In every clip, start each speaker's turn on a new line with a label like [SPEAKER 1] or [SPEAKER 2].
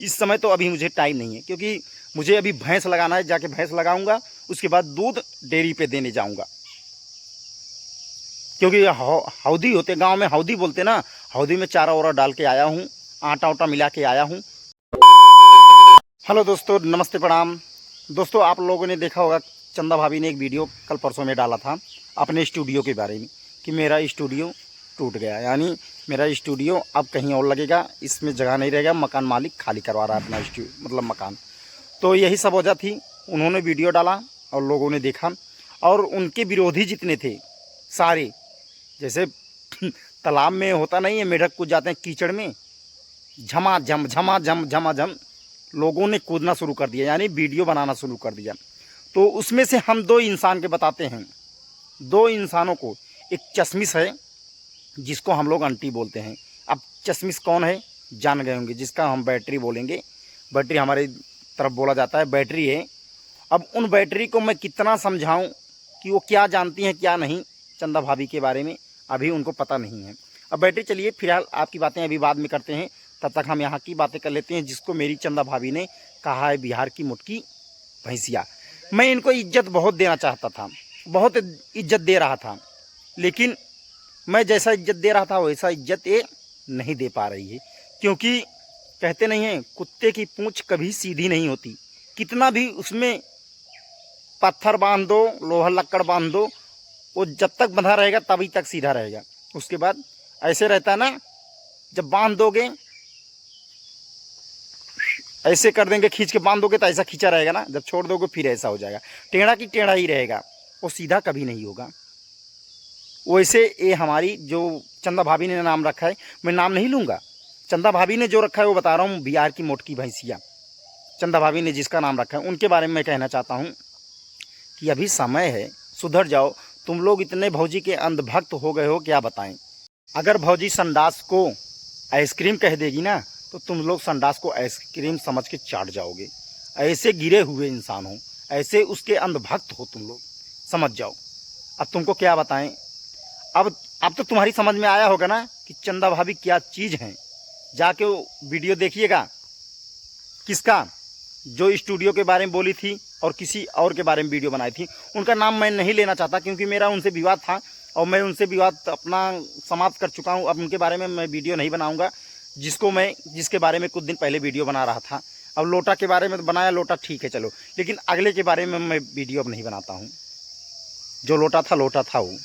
[SPEAKER 1] इस समय तो अभी मुझे टाइम नहीं है, क्योंकि मुझे अभी भैंस लगाना है। जाके भैंस लगाऊंगा, उसके बाद दूध डेयरी पे देने जाऊंगा। क्योंकि हौदी होते गांव में, हौदी बोलते ना, हौदी में चारा वारा डाल के आया हूँ, आटा उटा मिला के आया हूँ। हेलो दोस्तों, नमस्ते, प्रणाम। दोस्तों, आप लोगों ने देखा होगा चंदा भाभी ने एक वीडियो कल परसों में डाला था अपने स्टूडियो के बारे में कि मेरा स्टूडियो टूट गया, यानी मेरा स्टूडियो अब कहीं और लगेगा, इसमें जगह नहीं रहेगा, मकान मालिक खाली करवा रहा है अपना स्टूडियो, मतलब मकान। तो यही सब वजह थी। उन्होंने वीडियो डाला और लोगों ने देखा, और उनके विरोधी जितने थे सारे, जैसे तालाब में होता नहीं है, मेढक कूद जाते हैं कीचड़ में, झमाझम झमाझम झमाझम लोगों ने कूदना शुरू कर दिया, यानी वीडियो बनाना शुरू कर दिया। तो उसमें से हम दो इंसान के बताते हैं, दो इंसानों को। एक चश्मिश है जिसको हम लोग आंटी बोलते हैं। अब चश्मिश कौन है जान गए होंगे, जिसका हम बैटरी बोलेंगे। बैटरी हमारे तरफ बोला जाता है, बैटरी है। अब उन बैटरी को मैं कितना समझाऊं कि वो क्या जानती हैं क्या नहीं चंदा भाभी के बारे में, अभी उनको पता नहीं है। अब बैटरी, चलिए फिलहाल आपकी बातें अभी बाद में करते हैं, तब तक हम यहाँ की बातें कर लेते हैं, जिसको मेरी चंदा भाभी ने कहा है बिहार की मोटकी भैंसिया। मैं इनको इज्जत बहुत देना चाहता था, बहुत इज्जत दे रहा था, लेकिन मैं जैसा इज्जत दे रहा था वैसा इज्जत ये नहीं दे पा रही है। क्योंकि कहते नहीं हैं, कुत्ते की पूंछ कभी सीधी नहीं होती, कितना भी उसमें पत्थर बांध दो, लोहा लक्कड़ बांध दो, वो जब तक बंधा रहेगा तभी तक सीधा रहेगा। उसके बाद ऐसे रहता है ना, जब बांध दोगे, ऐसे कर देंगे, खींच के बांध दोगे तो ऐसा खींचा रहेगा ना, जब छोड़ दोगे फिर ऐसा हो जाएगा, टेढ़ा की टेढ़ा ही रहेगा, वो सीधा कभी नहीं होगा। वैसे ये हमारी जो चंदा भाभी ने नाम रखा है, मैं नाम नहीं लूँगा, चंदा भाभी ने जो रखा है वो बता रहा हूँ, बिहार की मोटकी भैंसिया। चंदा भाभी ने जिसका नाम रखा है उनके बारे में मैं कहना चाहता हूँ कि अभी समय है, सुधर जाओ। तुम लोग इतने भौजी के अंधभक्त हो गए हो, क्या बताएं। अगर भौजी संडास को आइसक्रीम कह देगी ना, तो तुम लोग संडास को आइसक्रीम समझ के चाट जाओगे। ऐसे गिरे हुए इंसान हो, ऐसे उसके अंधभक्त हो तुम लोग, समझ जाओ। अब तुमको क्या बताएं। अब तो तुम्हारी समझ में आया होगा ना कि चंदा भाभी क्या चीज़ हैं। जाके वो वीडियो देखिएगा, किसका, जो स्टूडियो के बारे में बोली थी और किसी और के बारे में वीडियो बनाई थी। उनका नाम मैं नहीं लेना चाहता, क्योंकि मेरा उनसे विवाद था और मैं उनसे विवाद अपना समाप्त कर चुका हूं। अब उनके बारे में मैं वीडियो नहीं बनाऊंगा, जिसके बारे में कुछ दिन पहले वीडियो बना रहा था। अब लोटा के बारे में बनाया, लोटा ठीक है चलो, लेकिन अगले के बारे में मैं वीडियो अब नहीं बनाता हूँ। जो लोटा था वो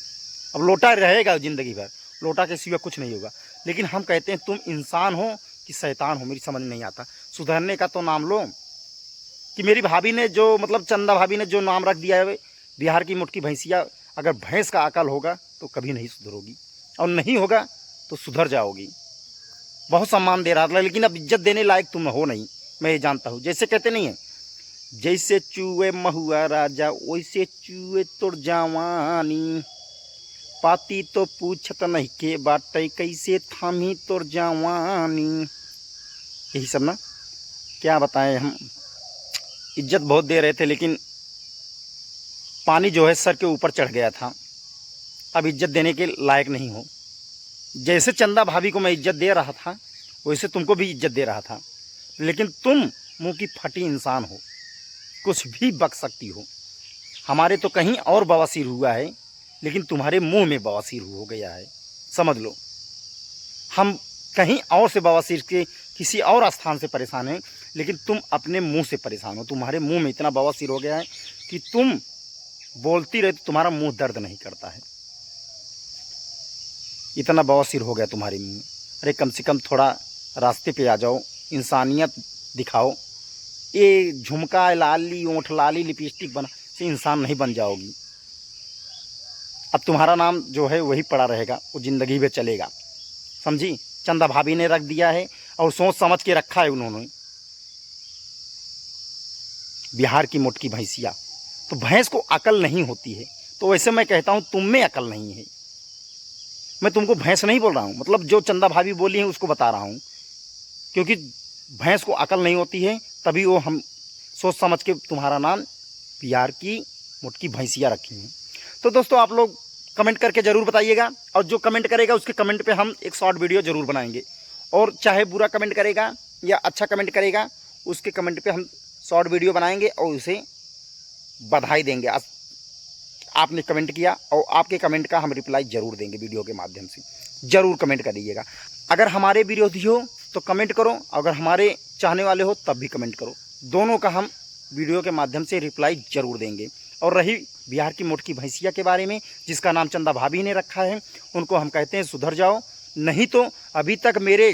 [SPEAKER 1] अब लोटा रहेगा ज़िंदगी भर, लोटा के सिवा कुछ नहीं होगा। लेकिन हम कहते हैं तुम इंसान हो कि शैतान हो, मेरी समझ नहीं आता। सुधरने का तो नाम लो। कि मेरी भाभी ने जो, मतलब चंदा भाभी ने जो नाम रख दिया है बिहार की मोटकी भैंसिया, अगर भैंस का अकल होगा तो कभी नहीं सुधरोगी, और नहीं होगा तो सुधर जाओगी। बहुत सम्मान दे रहा था, लेकिन अब इज्जत देने लायक तुम हो नहीं, मैं ये जानता हूँ। जैसे कहते नहीं है, जैसे चूहे महुआ राजा वैसे चूहे तोड़ जवानी, पाती तो पूछत नहीं के बाटे कैसे थामी तोड़ जवानी। यही सब ना, क्या बताएं हम। इज्जत बहुत दे रहे थे, लेकिन पानी जो है सर के ऊपर चढ़ गया था। अब इज्जत देने के लायक नहीं हो। जैसे चंदा भाभी को मैं इज्जत दे रहा था, वैसे तुमको भी इज्जत दे रहा था, लेकिन तुम मुंह की फटी इंसान हो, कुछ भी बक सकती हो। हमारे तो कहीं और बवासीर हुआ है, लेकिन तुम्हारे मुंह में बवासीर हो गया है, समझ लो। हम कहीं और से बवासीर के किसी और स्थान से परेशान हैं, लेकिन तुम अपने मुंह से परेशान हो। तुम्हारे मुंह में इतना बवासीर हो गया है कि तुम बोलती रहे तो तुम्हारा मुंह दर्द नहीं करता है, इतना बवासीर हो गया तुम्हारे मुंह में। अरे कम से कम थोड़ा रास्ते पे आ जाओ, इंसानियत दिखाओ। ये झुमका, लाली, ओंठ लाली, लिपस्टिक बना से इंसान नहीं बन जाओगी। अब तुम्हारा नाम जो है वही पड़ा रहेगा, वो ज़िंदगी में चलेगा, समझी। चंदा भाभी ने रख दिया है और सोच समझ के रखा है उन्होंने, बिहार की मोटकी भैंसिया। तो भैंस को अकल नहीं होती है, तो वैसे मैं कहता हूँ तुम में अकल नहीं है। मैं तुमको भैंस नहीं बोल रहा हूँ, मतलब जो चंदा भाभी बोली है उसको बता रहा हूँ, क्योंकि भैंस को अकल नहीं होती है, तभी वो हम सोच समझ के तुम्हारा नाम बिहार की मोटकी भैंसिया रखी हैं। तो दोस्तों, आप लोग कमेंट करके ज़रूर बताइएगा, और जो कमेंट करेगा उसके कमेंट पे हम एक शॉर्ट वीडियो ज़रूर बनाएंगे। और चाहे बुरा कमेंट करेगा या अच्छा कमेंट करेगा, उसके कमेंट पे हम शॉर्ट वीडियो बनाएंगे और उसे बधाई देंगे। आपने कमेंट किया और आपके कमेंट का हम रिप्लाई ज़रूर देंगे वीडियो के माध्यम से। ज़रूर कमेंट करिएगा। अगर हमारे विरोधी हो तो कमेंट करो, अगर हमारे चाहने वाले हो तब भी कमेंट करो। दोनों का हम वीडियो के माध्यम से रिप्लाई ज़रूर देंगे। और रही बिहार की मोटकी भैंसिया के बारे में, जिसका नाम चंदा भाभी ने रखा है, उनको हम कहते हैं सुधर जाओ। नहीं तो अभी तक मेरे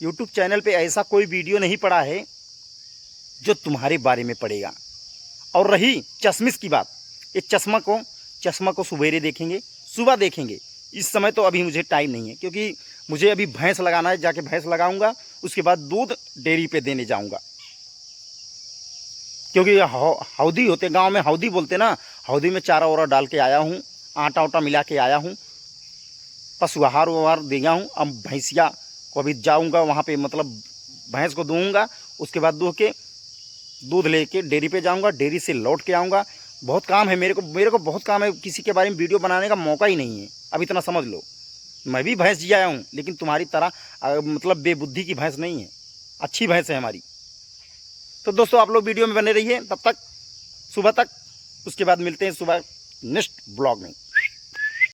[SPEAKER 1] यूट्यूब चैनल पे ऐसा कोई वीडियो नहीं पड़ा है जो तुम्हारे बारे में पड़ेगा। और रही चश्मिश की बात, ये चश्मा को सवेरे देखेंगे, सुबह देखेंगे। इस समय तो अभी मुझे टाइम नहीं है, क्योंकि मुझे अभी भैंस लगाना है, जाके भैंस लगाऊंगा, उसके बाद दूध डेयरी पे देने जाऊंगा। क्योंकि हौदी होते, गांव में हौदी बोलते ना, हौदी में चारा वारा डाल के आया हूँ, आटा उटा मिला के आया हूँ, पशु आहार वहार दे गया हूँ। अब भैंसिया को अभी जाऊँगा वहाँ पे, मतलब भैंस को दूँगा, उसके बाद दूध लेके डेयरी पे जाऊँगा, डेयरी से लौट के आऊँगा। बहुत काम है मेरे को बहुत काम है। किसी के बारे में वीडियो बनाने का मौका ही नहीं है। अब इतना समझ लो, मैं भी भैंस जी आया हूँ, लेकिन तुम्हारी तरह मतलब बेबुद्धि की भैंस नहीं है, अच्छी भैंस है हमारी। तो दोस्तों आप लोग वीडियो में बने रहिए तब तक, सुबह तक। उसके बाद मिलते हैं सुबह नेक्स्ट ब्लॉग में।